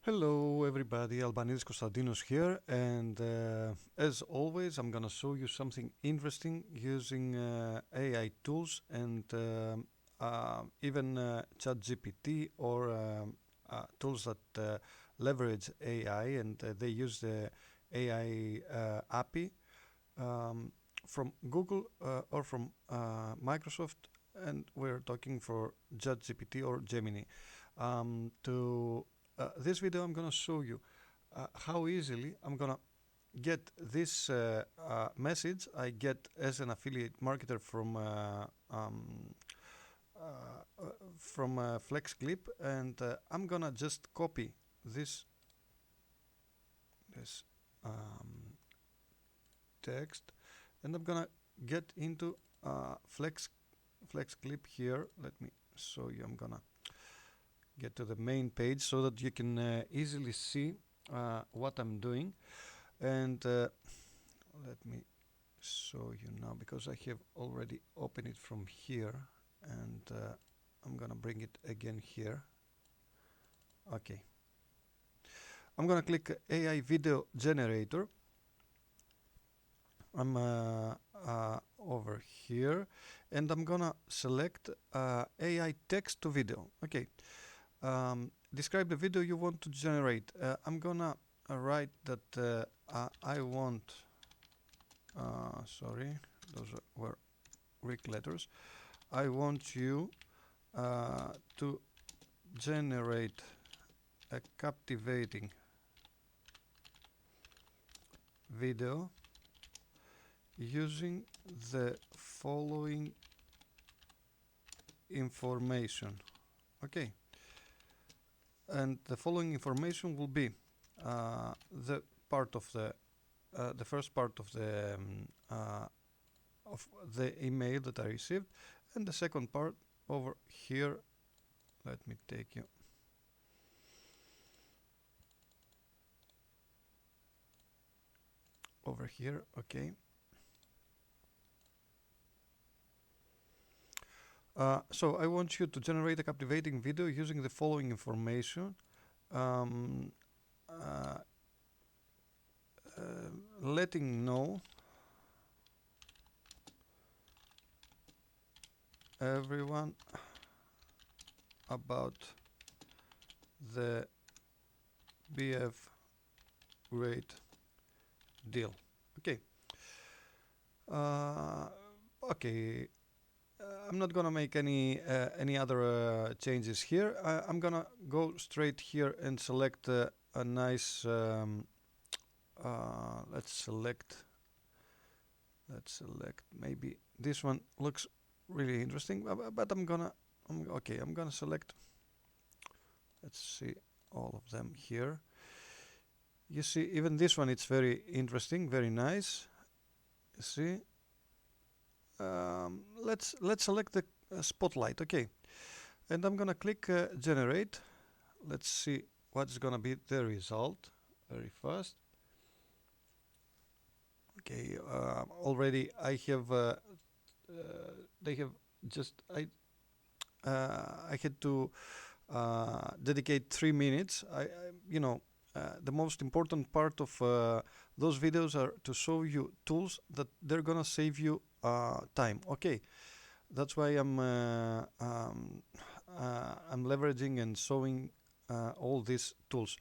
Hello everybody, Albanidis Konstantinos here, and as always I'm gonna show you something interesting using AI tools and even ChatGPT or tools that leverage AI, and they use the AI API from Google or from Microsoft, and we're talking for ChatGPT or Gemini. To this video I'm gonna show you how easily I'm gonna get this message I get as an affiliate marketer from FlexClip, and I'm gonna just copy this um, text, and I'm gonna get into FlexClip here. Let me show you. I'm gonna get to the main page so that you can easily see what I'm doing, and let me show you now because I have already opened it from here, and I'm gonna bring it again here. Okay, I'm gonna click AI video generator. I'm over here, and I'm gonna select AI text to video. Okay, describe the video you want to generate. I'm gonna write that I want, sorry, those were Greek letters. I want you to generate a captivating video using the following information. Okay, and the following information will be the part of the first part of the email that I received, and the second part over here. Let me take you over here. Okay. So I want you to generate a captivating video using the following information. Um, uh, Letting know everyone about the BF rate deal. Okay. Okay. I'm not gonna make any other changes here. I'm gonna go straight here and select a nice. Let's select. Let's select. Maybe this one looks really interesting, but okay. I'm gonna select. Let's see all of them here. You see, even this one, it's very interesting, very nice. You see. Let's select the spotlight. Okay, and I'm gonna click generate. Let's see what's gonna be the result very fast. Okay, already I have they have just I had to dedicate 3 minutes. You know, the most important part of those videos are to show you tools that they're gonna save you time. Okay, that's why I'm leveraging and showing all these tools.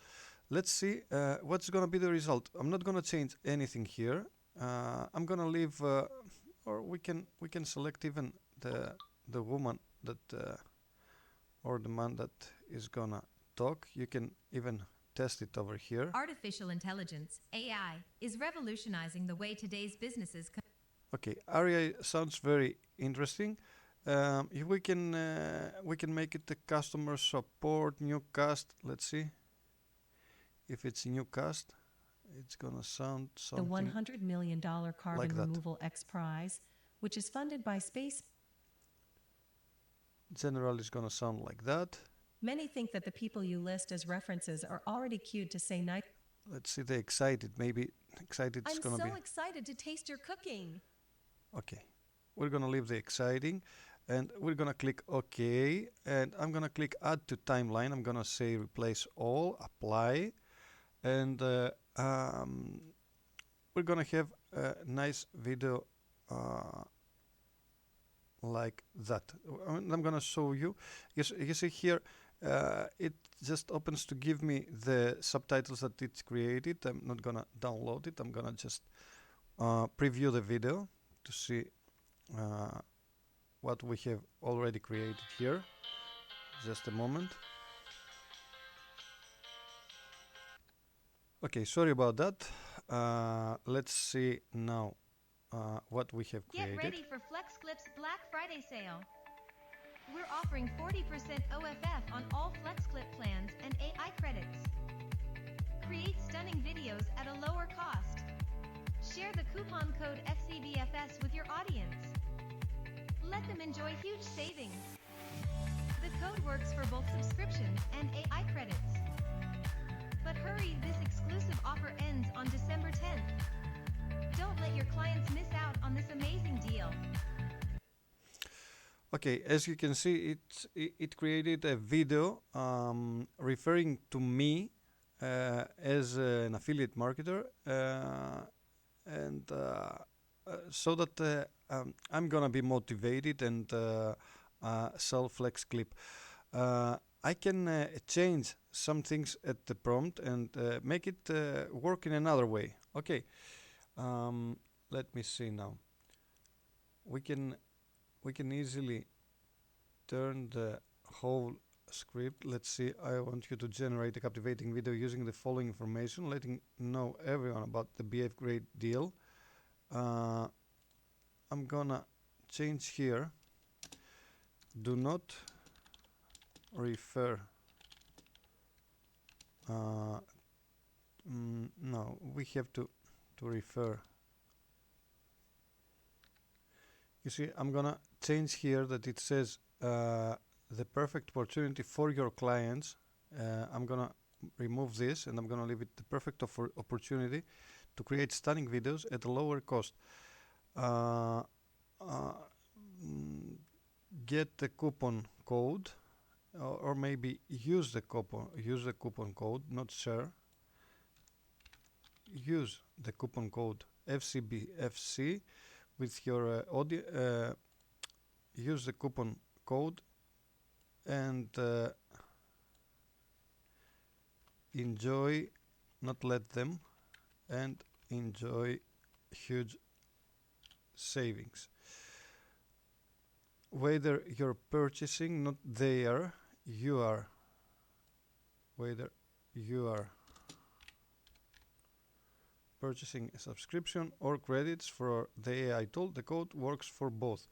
Let's see what's gonna be the result. I'm not gonna change anything here. I'm gonna leave, or we can select even the woman that or the man that is gonna talk. You can even test it over here. Artificial intelligence, AI, is revolutionizing the way today's businesses. Okay, Aria sounds very interesting. If we can make it the customer support new cast. Let's see if it's a new cast. It's gonna sound The something $100 million carbon like that. removal X Prize, which is funded by space. General is gonna sound like that. Many think that the people you list as references are already cued to say nice. Let's see the excited. Maybe excited is I'm gonna so be excited to taste your cooking. okay. We're gonna leave the exciting, and we're gonna click OK, and I'm gonna click add to timeline. I'm gonna say replace all, apply, and we're gonna have a nice video like that. I'm gonna show you. You see here, it just opens to give me the subtitles that it's created. I'm not gonna download it. I'm gonna just preview the video to see what we have already created here. Just a moment. Okay, sorry about that. Let's see now what we have Get created. ready for FlexClip's Black Friday sale. We're offering 40% OFF on all FlexClip plans and AI credits. Create stunning videos at a lower cost. Share the coupon code FCBFS with your audience. Let them enjoy huge savings. The code works for both subscriptions and AI credits. But hurry, this exclusive offer ends on December 10th. Don't let your clients miss out on this amazing deal. Okay, as you can see, it created a video referring to me as an affiliate marketer, and so that I'm gonna be motivated and sell FlexClip. I can change some things at the prompt and make it work in another way. Okay, let me see now. We can easily turn the whole script. Let's see, I want you to generate a captivating video using the following information, letting know everyone about the BF grade deal. I'm gonna change here, do not refer, no, we have to refer. You see, I'm gonna change here that it says the perfect opportunity for your clients. I'm gonna remove this and I'm gonna leave it the perfect opportunity to create stunning videos at a lower cost. Get the coupon code, or maybe use the coupon code, not share. Use the coupon code FCBFC with your audio. Use the coupon code and enjoy, not let them, and enjoy huge savings. Whether you're purchasing, not they are, you are. Whether you are purchasing a subscription or credits for the AI tool, the code works for both.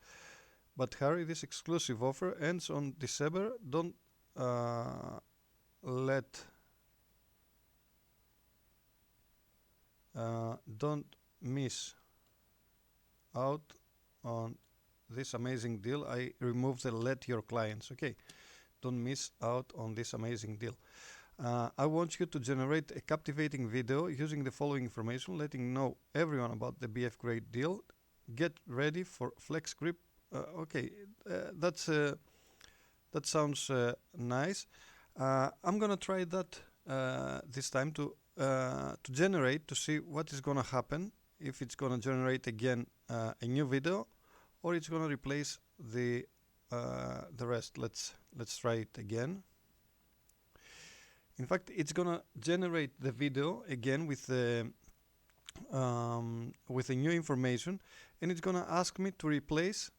But hurry, this exclusive offer ends on December. Don't don't miss out on this amazing deal. I removed the let your clients. Okay, don't miss out on this amazing deal. I want you to generate a captivating video using the following information, letting know everyone about the BF grade deal. Get ready for FlexClip. Okay, that sounds nice. I'm gonna try that this time to generate, to see what is gonna happen, if it's gonna generate again a new video, or it's gonna replace the rest. Let's try it again. In fact, it's gonna generate the video again with the new information, and it's gonna ask me to replace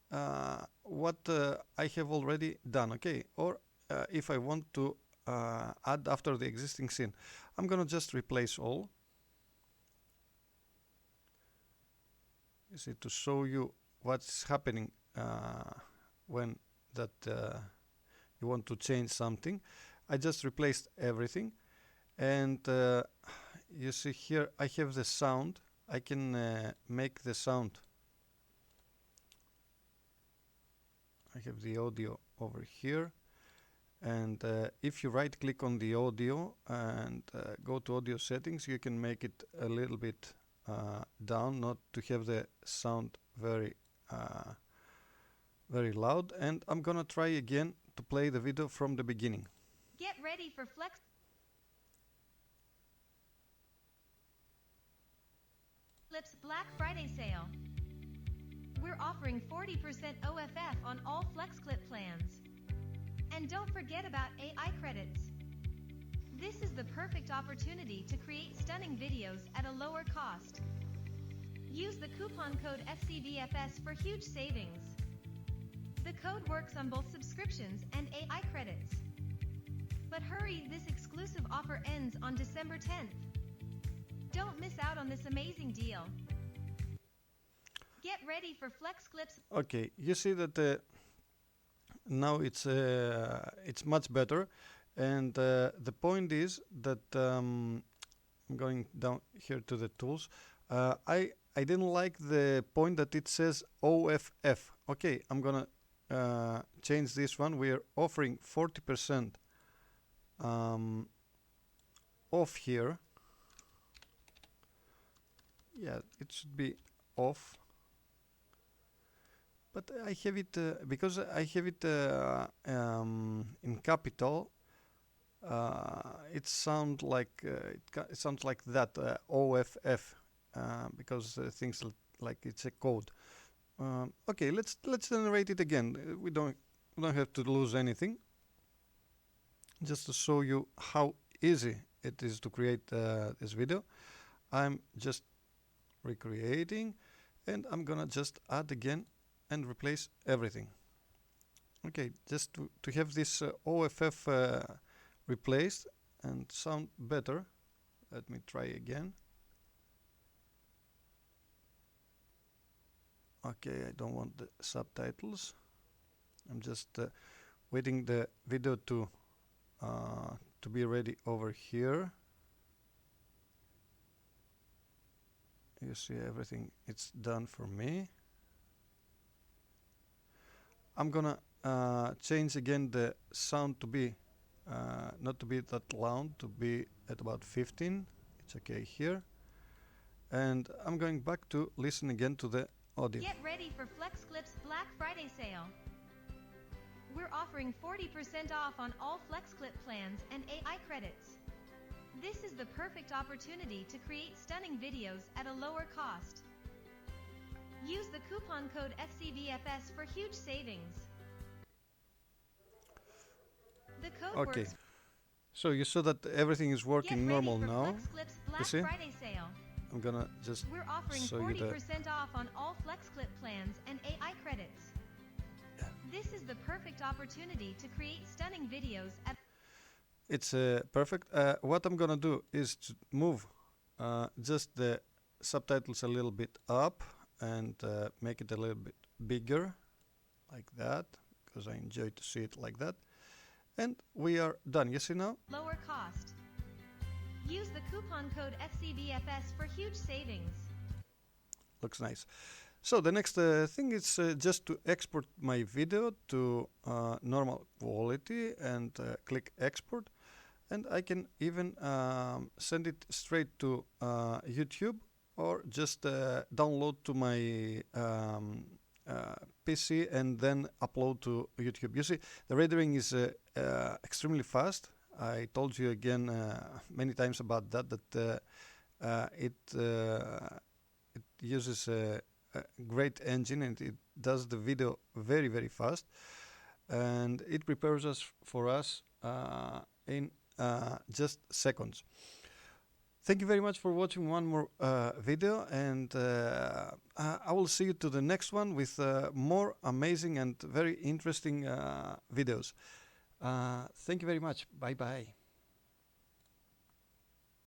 what I have already done. Okay, or if I want to add after the existing scene, I'm gonna just replace all. You see, to show you what's happening when that you want to change something. I just replaced everything, and you see here I have the sound. I can make the sound. I have the audio over here, and if you right click on the audio and go to audio settings, you can make it a little bit down, not to have the sound very very loud, and I'm gonna try again to play the video from the beginning. Get ready for FlexClip's Black Friday sale. We're offering 40% OFF on all FlexClip plans. And don't forget about AI credits. This is the perfect opportunity to create stunning videos at a lower cost. Use the coupon code FCVFS for huge savings. The code works on both subscriptions and AI credits. But hurry, this exclusive offer ends on December 10th. Don't miss out on this amazing deal. Get ready for FlexClip's. Okay, you see that now it's much better, and the point is that I'm going down here to the tools. I didn't like the point that it says OFF. Okay, I'm gonna change this one. We are offering 40% off here. Yeah, it should be off. But I have it because I have it in capital. It sounds like it sounds like that OFF because things like it's a code. Okay, let's generate it again. We don't have to lose anything. Just to show you how easy it is to create this video, I'm just recreating, and I'm gonna just add again and replace everything. Okay, just to have this OFF replaced and sound better, let me try again. Okay, I don't want the subtitles. I'm just waiting the video to be ready over here. You see everything, it's done for me. I'm gonna change again the sound to be not to be that loud, to be at about 15. It's okay here. And I'm going back to listen again to the audio. Get ready for FlexClip's Black Friday sale. We're offering 40% off on all FlexClip plans and AI credits. This is the perfect opportunity to create stunning videos at a lower cost. Use the coupon code FCVFS for huge savings. The code Okay, works. so you saw that everything is Get working ready normal for now. FlexClip's Black see? Friday sale. I'm gonna just We're offering show you the 40% off on all FlexClip plans and AI credits. This is the perfect opportunity to create stunning videos at. It's perfect. What I'm gonna do is to move just the subtitles a little bit up and make it a little bit bigger, like that, because I enjoy to see it like that. And we are done. You see now? Lower cost. Use the coupon code FCVFS for huge savings. Looks nice. So the next thing is just to export my video to normal quality and click export. And I can even send it straight to YouTube or just download to my PC and then upload to YouTube. You see, the rendering is extremely fast. I told you again many times about that it uses a great engine, and it does the video very, very fast, and it prepares us for us in just seconds. Thank you very much for watching one more video, and I will see you to the next one with more amazing and very interesting videos. Thank you very much. Bye bye.